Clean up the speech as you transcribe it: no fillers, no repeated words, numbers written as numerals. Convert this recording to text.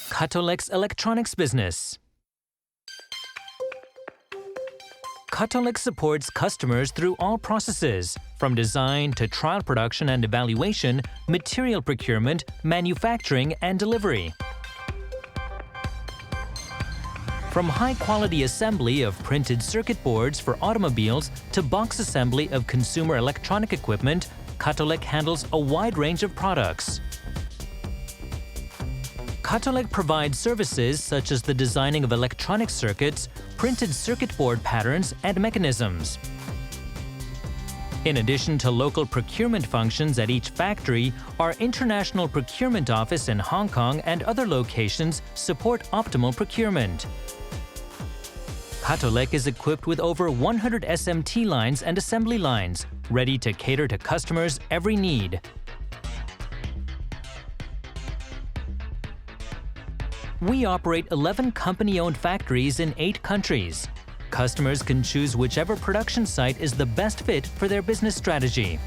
Katolec's electronics business. Katolec supports customers through all processes, from design to trial production and evaluation, material procurement, manufacturing, and delivery. From high-quality assembly of printed circuit boards for automobiles to box assembly of consumer electronic equipment, Katolec handles a wide range of products. Katolec provides services such as the designing of electronic circuits, printed circuit board patterns, and mechanisms. In addition to local procurement functions at each factory, our international procurement office in Hong Kong and other locations support optimal procurement. Katolec is equipped with over 100 SMT lines and assembly lines, ready to cater to customers' every need. We operate 11 company-owned factories in 8 countries. Customers can choose whichever production site is the best fit for their business strategy.